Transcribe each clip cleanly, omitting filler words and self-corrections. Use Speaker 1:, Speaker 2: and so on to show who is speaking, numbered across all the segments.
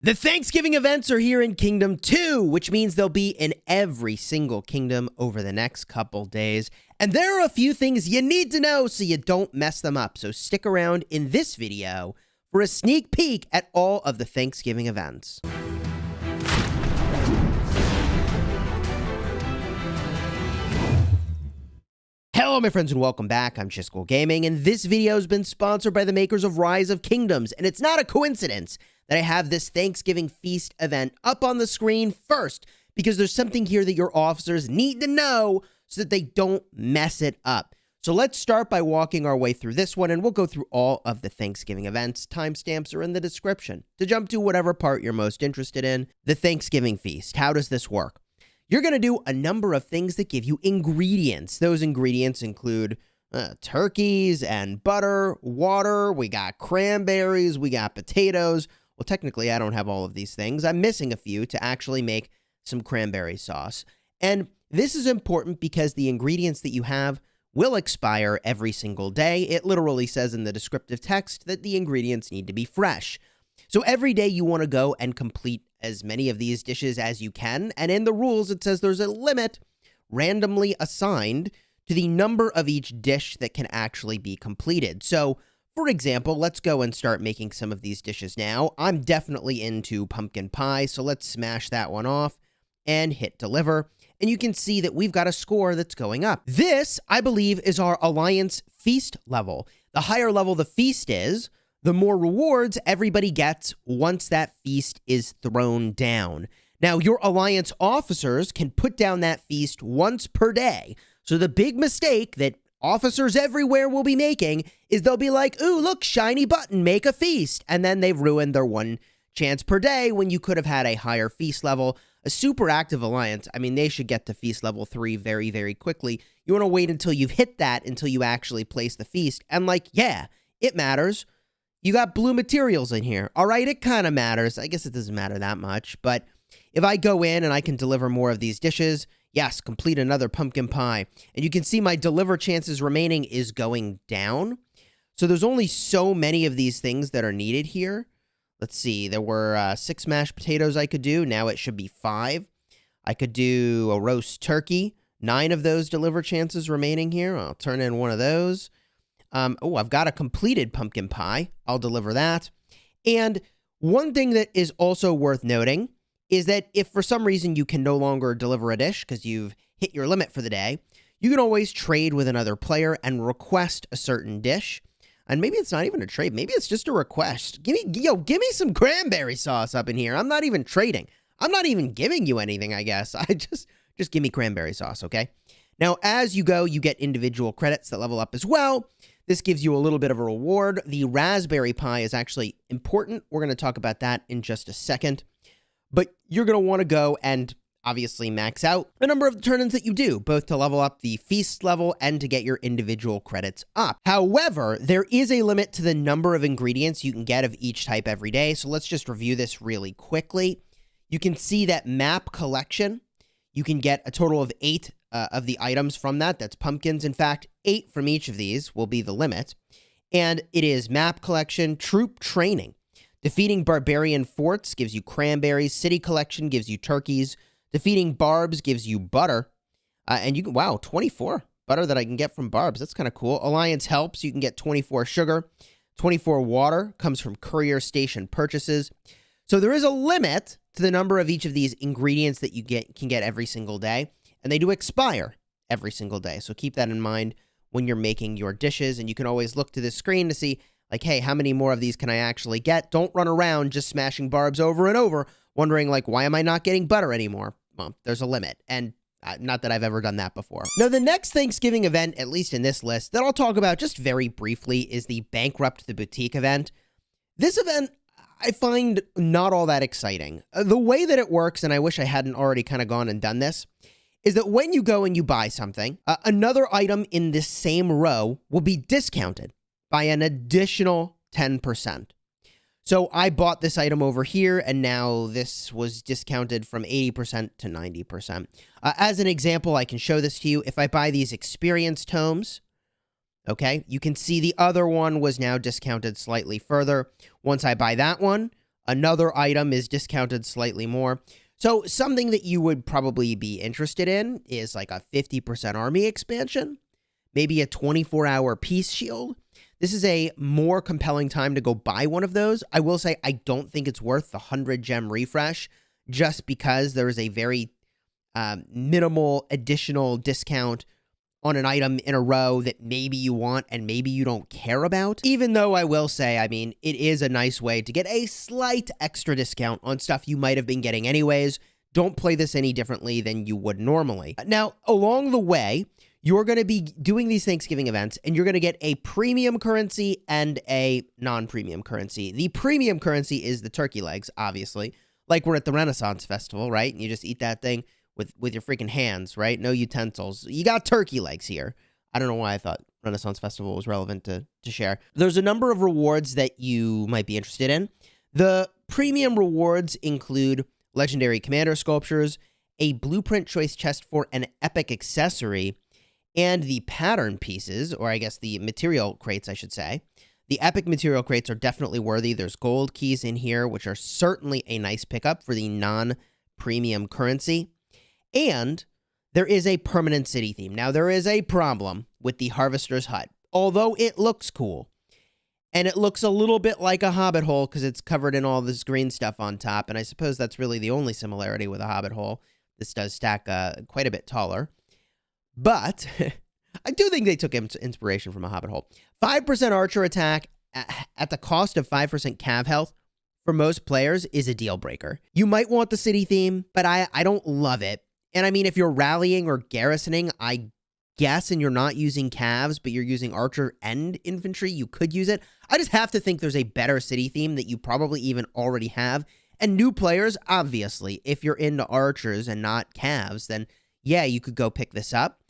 Speaker 1: The Thanksgiving events are here in Kingdom 2, which means they'll be in every single kingdom over the next couple days. And there are a few things you need to know so you don't mess them up. So stick around in this video for a sneak peek at all of the Thanksgiving events. Hello, my friends, and welcome back. I'm Chisgule Gaming, and this video has been sponsored by the makers of Rise of Kingdoms, and it's not a coincidence that I have this Thanksgiving feast event up on the screen first, because there's something here that your officers need to know so that they don't mess it up. So let's start by walking our way through this one, and we'll go through all of the Thanksgiving events. Timestamps are in the description to jump to whatever part you're most interested in. The Thanksgiving feast. How does this work? You're going to do a number of things that give you ingredients. Those ingredients include turkeys and butter, water, we got cranberries, we got potatoes. Well, technically, I don't have all of these things. I'm missing a few to actually make some cranberry sauce. And this is important because the ingredients that you have will expire every single day. It literally says in the descriptive text that the ingredients need to be fresh. So every day you want to go and complete as many of these dishes as you can. And in the rules, it says there's a limit randomly assigned to the number of each dish that can actually be completed. So, for example, let's go and start making some of these dishes now. I'm definitely into pumpkin pie, so let's smash that one off and hit deliver. And you can see that we've got a score that's going up. This, I believe, is our Alliance feast level. The higher level the feast is, the more rewards everybody gets once that feast is thrown down. Now, your Alliance officers can put down that feast once per day. So the big mistake that officers everywhere will be making is they'll be like, ooh, look, shiny button, make a feast. And then they've ruined their one chance per day when you could have had a higher feast level. A super active Alliance, I mean, they should get to feast level 3 very, very quickly. You want to wait until you've hit that until you actually place the feast. And like, yeah, it matters. You got blue materials in here. All right, it kind of matters. I guess it doesn't matter that much. But if I go in and I can deliver more of these dishes, yes, complete another pumpkin pie. And you can see my deliver chances remaining is going down. So there's only so many of these things that are needed here. Let's see. There were 6 mashed potatoes I could do. Now it should be 5. I could do a roast turkey. 9 of those deliver chances remaining here. I'll turn in one of those. Oh, I've got a completed pumpkin pie. I'll deliver that. And one thing that is also worth noting is that if for some reason you can no longer deliver a dish because you've hit your limit for the day, you can always trade with another player and request a certain dish. And maybe it's not even a trade. Maybe it's just a request. Give me some cranberry sauce up in here. I'm not even trading. I'm not even giving you anything, I guess. Just give me cranberry sauce, okay? Now, as you go, you get individual credits that level up as well. This gives you a little bit of a reward. The raspberry pie is actually important. We're going to talk about that in just a second. But you're going to want to go and obviously max out the number of turn-ins that you do, both to level up the feast level and to get your individual credits up. However, there is a limit to the number of ingredients you can get of each type every day. So let's just review this really quickly. You can see that map collection. You can get a total of 8 of the items from that. That's pumpkins. In fact, 8 from each of these will be the limit. And it is map collection, troop training. Defeating barbarian forts gives you cranberries. City collection gives you turkeys. Defeating barbs gives you butter. And you can, wow, 24 butter that I can get from barbs. That's kind of cool. Alliance helps. You can get 24 sugar. 24 water comes from courier station purchases. So there is a limit to the number of each of these ingredients that you can get every single day. And they do expire every single day. So keep that in mind when you're making your dishes. And you can always look to the screen to see, like, hey, how many more of these can I actually get? Don't run around just smashing barbs over and over, wondering, like, why am I not getting butter anymore? Well, there's a limit. And not that I've ever done that before. Now, the next Thanksgiving event, at least in this list, that I'll talk about just very briefly is the Bankrupt the Boutique event. This event I find not all that exciting. The way that it works, and I wish I hadn't already kind of gone and done this, is that when you go and you buy something, another item in this same row will be discounted by an additional 10%. So I bought this item over here, and now this was discounted from 80% to 90%. As an example, I can show this to you. If I buy these experience tomes, okay, you can see the other one was now discounted slightly further. Once I buy that one, Another item is discounted slightly more. So something that you would probably be interested in is like a 50% army expansion, maybe a 24-hour peace shield. This is a more compelling time to go buy one of those. I will say I don't think it's worth the 100 gem refresh just because there is a very minimal additional discount on an item in a row that maybe you want and maybe you don't care about. Even though I will say, I mean, it is a nice way to get a slight extra discount on stuff you might have been getting anyways. Don't play this any differently than you would normally. Now, along the way, you're going to be doing these Thanksgiving events, and you're going to get a premium currency and a non-premium currency. The premium currency is the turkey legs, obviously. Like we're at the Renaissance Festival, right? And you just eat that thing with your freaking hands, right? No utensils. You got turkey legs here. I don't know why I thought Renaissance Festival was relevant to share. There's a number of rewards that you might be interested in. The premium rewards include legendary commander sculptures, a blueprint choice chest for an epic accessory, and the pattern pieces, or I guess the material crates, I should say. The epic material crates are definitely worthy. There's gold keys in here, which are certainly a nice pickup for the non-premium currency. And there is a permanent city theme. Now, there is a problem with the Harvester's Hut, although it looks cool. And it looks a little bit like a hobbit hole because it's covered in all this green stuff on top. And I suppose that's really the only similarity with a hobbit hole. This does stack quite a bit taller. But I do think they took inspiration from a hobbit hole. 5% archer attack at the cost of 5% cav health for most players is a deal breaker. You might want the city theme, but I don't love it. And I mean, if you're rallying or garrisoning, I guess, and you're not using calves, but you're using archer and infantry, you could use it. I just have to think there's a better city theme that you probably even already have. And new players, obviously, if you're into archers and not calves, then yeah, you could go pick this up.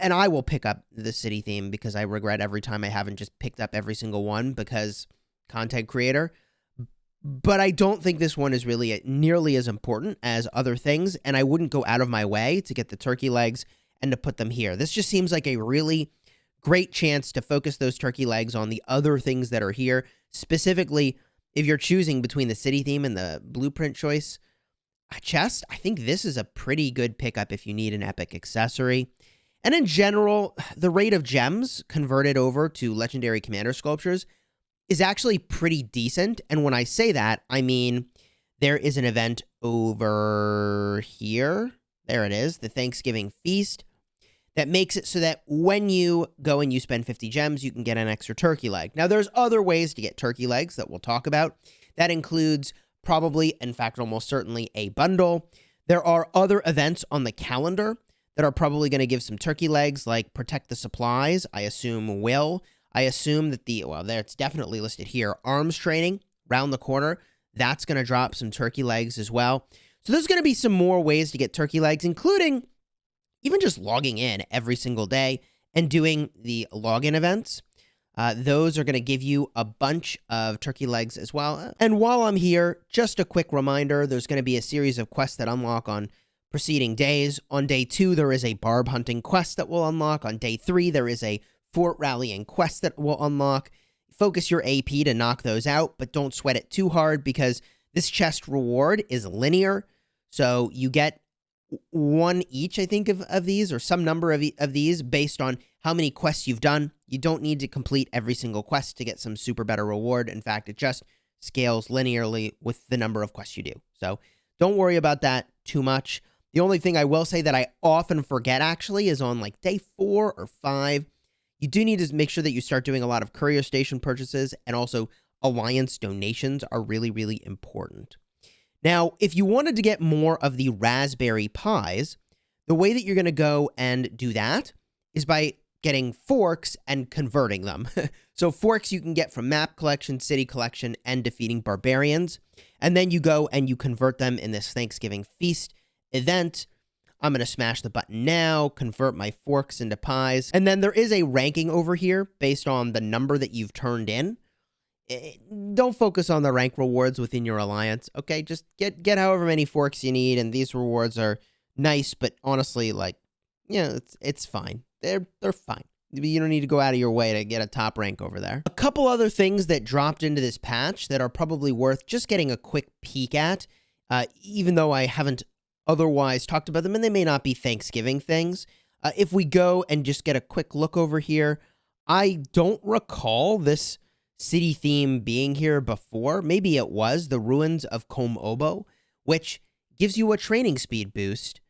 Speaker 1: And I will pick up the city theme because I regret every time I haven't just picked up every single one because content creator. But I don't think this one is really nearly as important as other things, and I wouldn't go out of my way to get the turkey legs and to put them here. This just seems like a really great chance to focus those turkey legs on the other things that are here. Specifically, if you're choosing between the city theme and the blueprint choice chest, I think this is a pretty good pickup if you need an epic accessory. And in general, the rate of gems converted over to legendary commander sculptures is actually pretty decent. And when I say that, I mean there is an event over here. There it is, the Thanksgiving Feast, that makes it so that when you go and you spend 50 gems, you can get an extra turkey leg. Now, there's other ways to get turkey legs that we'll talk about. That includes probably, in fact, almost certainly a bundle. There are other events on the calendar that are probably going to give some turkey legs, like Protect the Supplies, I assume will. I assume that there it's definitely listed here, arms training, round the corner, that's going to drop some turkey legs as well. So there's going to be some more ways to get turkey legs, including even just logging in every single day and doing the login events. Those are going to give you a bunch of turkey legs as well. And while I'm here, just a quick reminder, there's going to be a series of quests that unlock on preceding days. On day 2, there is a barb hunting quest that will unlock. On day 3, there is a fort rallying quest that will unlock. Focus your AP to knock those out, but don't sweat it too hard because this chest reward is linear. So you get one each, I think, of these, or some number of these based on how many quests you've done. You don't need to complete every single quest to get some super better reward. In fact, it just scales linearly with the number of quests you do. So don't worry about that too much. The only thing I will say that I often forget actually is on like day 4 or 5, you do need to make sure that you start doing a lot of courier station purchases, and also alliance donations are really, really important. Now, if you wanted to get more of the raspberry pies, the way that you're going to go and do that is by getting forks and converting them. So forks you can get from map collection, city collection, and defeating barbarians. And then you go and you convert them in this Thanksgiving Feast event. I'm going to smash the button now, convert my forks into pies. And then there is a ranking over here based on the number that you've turned in. Don't focus on the rank rewards within your alliance, okay? Just get however many forks you need, and these rewards are nice, but honestly, like, yeah, it's fine. They're fine. You don't need to go out of your way to get a top rank over there. A couple other things that dropped into this patch that are probably worth just getting a quick peek at, even though I haven't otherwise talked about them, and they may not be Thanksgiving things. If we go and just get a quick look over here, I don't recall this city theme being here before. Maybe it was the Ruins of Kom Obo, which gives you a training speed boost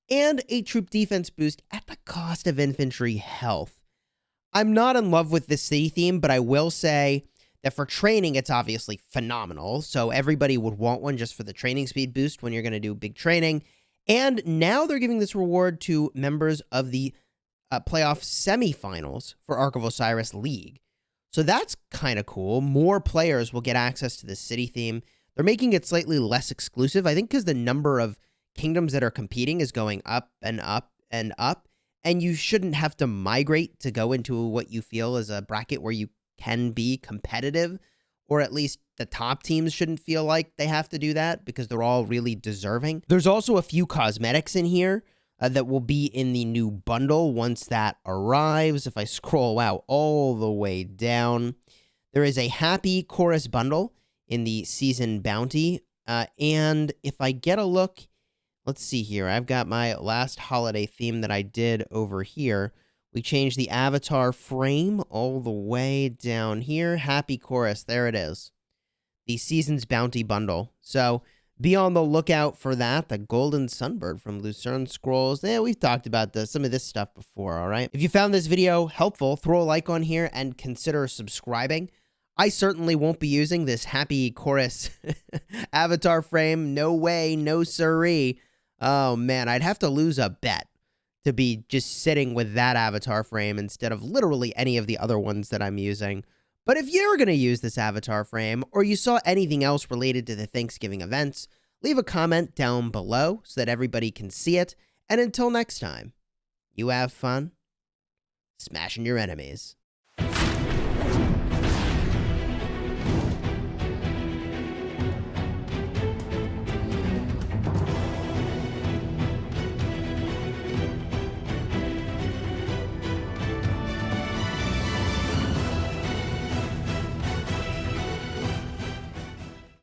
Speaker 1: and a troop defense boost at the cost of infantry health. I'm not in love with this city theme, but I will say that for training, it's obviously phenomenal. So everybody would want one just for the training speed boost when you're going to do big training. And now they're giving this reward to members of the playoff semifinals for Ark of Osiris League. So that's kind of cool. More players will get access to this city theme. They're making it slightly less exclusive, I think, because the number of kingdoms that are competing is going up and up and up. And you shouldn't have to migrate to go into what you feel is a bracket where you can be competitive, or at least the top teams shouldn't feel like they have to do that because they're all really deserving. There's also a few cosmetics in here that will be in the new bundle once that arrives. If I scroll out all the way down, there is a Happy Chorus bundle in the season bounty. And if I get a look, let's see here. I've got my last holiday theme that I did over here. We changed the avatar frame all the way down here. Happy Chorus, there it is. The Season's Bounty Bundle. So be on the lookout for that. The Golden Sunbird from Lucerne Scrolls. Yeah, we've talked about some of this stuff before, all right? If you found this video helpful, throw a like on here and consider subscribing. I certainly won't be using this Happy Chorus avatar frame. No way, no siree. Oh, man, I'd have to lose a bet to be just sitting with that avatar frame instead of literally any of the other ones that I'm using. But if you're going to use this avatar frame, or you saw anything else related to the Thanksgiving events, leave a comment down below so that everybody can see it. And until next time, you have fun smashing your enemies.